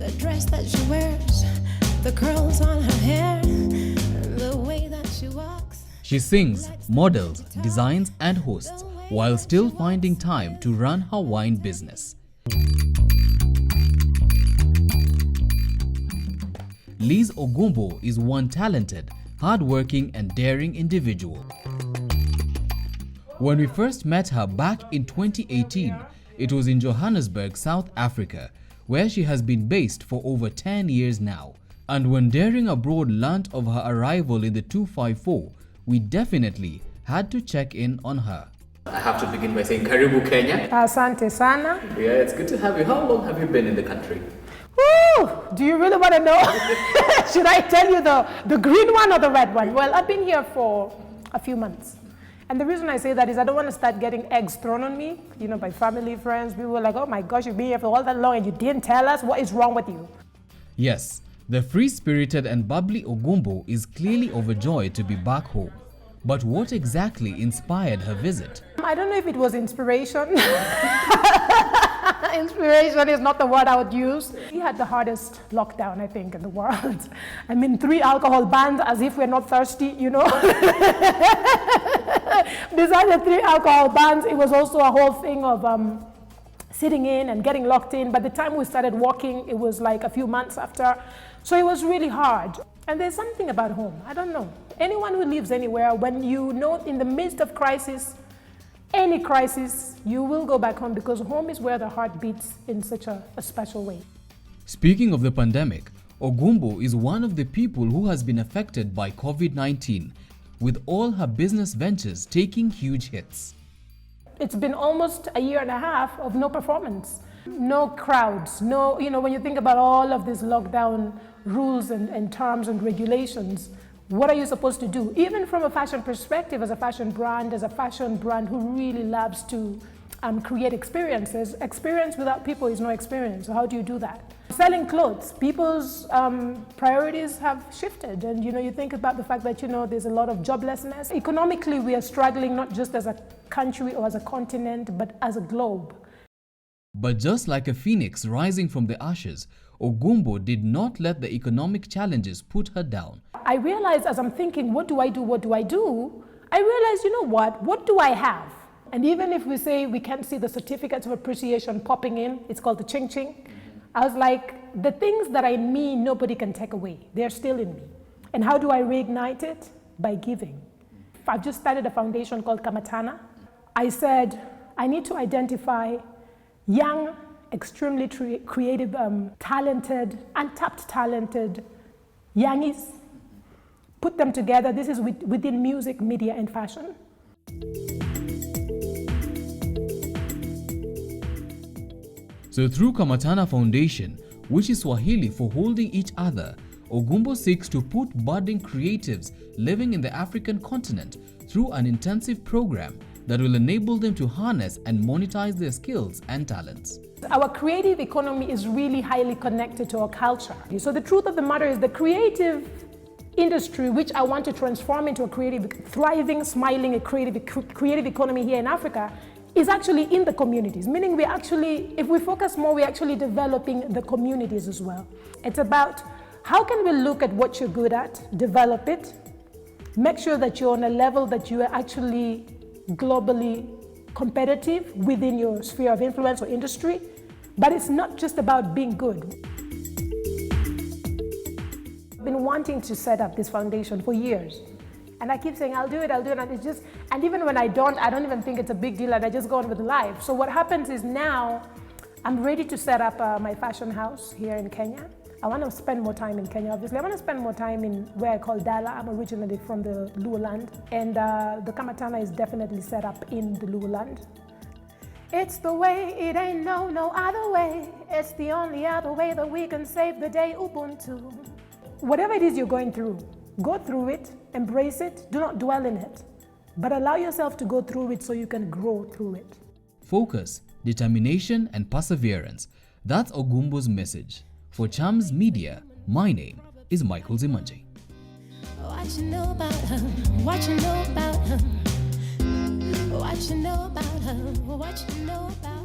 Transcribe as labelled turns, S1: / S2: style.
S1: The dress that she wears, the curls on her hair, the way that she walks.
S2: She sings, models, designs and hosts while still finding time to run her wine business. Liz Ogumbo is one talented, hardworking and daring individual. When we first met her back in 2018, it was in Johannesburg, South Africa, where she has been based for over 10 years now. And when Daring Abroad learnt of her arrival in the 254, we definitely had to check in on her.
S3: I have to begin by saying Karibu Kenya.
S4: Asante sana.
S3: Yeah, it's good to have you. How long have you been in the country?
S4: Woo! Do you really want to know? Should I tell you the green one or the red one? Well, I've been here for a few months. And the reason I say that is I don't want to start getting eggs thrown on me, by family, friends. People were like, oh my gosh, you've been here for all that long and you didn't tell us. What is wrong with you?
S2: Yes, the free-spirited and bubbly Ogumbo is clearly overjoyed to be back home. But what exactly inspired her visit?
S4: I don't know if it was inspiration. Inspiration is not the word I would use. We had the hardest lockdown, I think, in the world. 3 alcohol bans as if we're not thirsty, Besides the 3 alcohol bans, it was also a whole thing of sitting in and getting locked in. By the time we started walking, it was like a few months after. So it was really hard. And there's something about home, I don't know. Anyone who lives anywhere, when you know in the midst of crisis, any crisis, you will go back home because home is where the heart beats in such a special way.
S2: Speaking of the pandemic, Ogumbo is one of the people who has been affected by COVID-19, with all her business ventures taking huge hits.
S4: It's been almost a year and a half of no performance, no crowds, no, when you think about all of these lockdown rules and terms and regulations, what are you supposed to do? Even from a fashion perspective, as a fashion brand who really loves to create experiences, experience without people is no experience. So how do you do that? Selling clothes, people's priorities have shifted. And you think about the fact that there's a lot of joblessness. Economically, we are struggling not just as a country or as a continent, but as a globe.
S2: But just like a phoenix rising from the ashes, Ogumbo did not let the economic challenges put her down.
S4: I realized as I'm thinking, what do I do? What do I do? I realized, what do I have? And even if we say we can't see the certificates of appreciation popping in, it's called the ching ching. I was like, the things that I mean nobody can take away. They're still in me. And how do I reignite it? By giving. I've just started a foundation called Kamatana. I said, I need to identify young, extremely creative, talented, untapped talented youngies, put them together. This is within music, media, and fashion.
S2: So through Kamatana Foundation, which is Swahili for holding each other, Ogumbo seeks to put budding creatives living in the African continent through an intensive program that will enable them to harness and monetize their skills and talents.
S4: Our creative economy is really highly connected to our culture. So the truth of the matter is the creative industry, which I want to transform into a creative, thriving, smiling, creative economy here in Africa, is actually in the communities, meaning if we focus more, we're actually developing the communities as well. It's about how can we look at what you're good at, develop it, make sure that you're on a level that you are actually globally competitive within your sphere of influence or industry, but it's not just about being good. I've been wanting to set up this foundation for years. And I keep saying, I'll do it, and even when I don't even think it's a big deal, and I just go on with life. So what happens is now, I'm ready to set up my fashion house here in Kenya. I want to spend more time in Kenya, obviously. I want to spend more time in where I call Dala. I'm originally from the Luo land, and the Kamatana is definitely set up in the Luo land. It's the way, it ain't no other way. It's the only other way that we can save the day, Ubuntu. Whatever it is you're going through, go through it, embrace it, do not dwell in it, but allow yourself to go through it so you can grow through it.
S2: Focus, determination, and perseverance. That's Ogumbo's message. For Chams Media, my name is Michael Zimanji.
S1: What you know about her? What you know about her? What you know about her? What you know about her?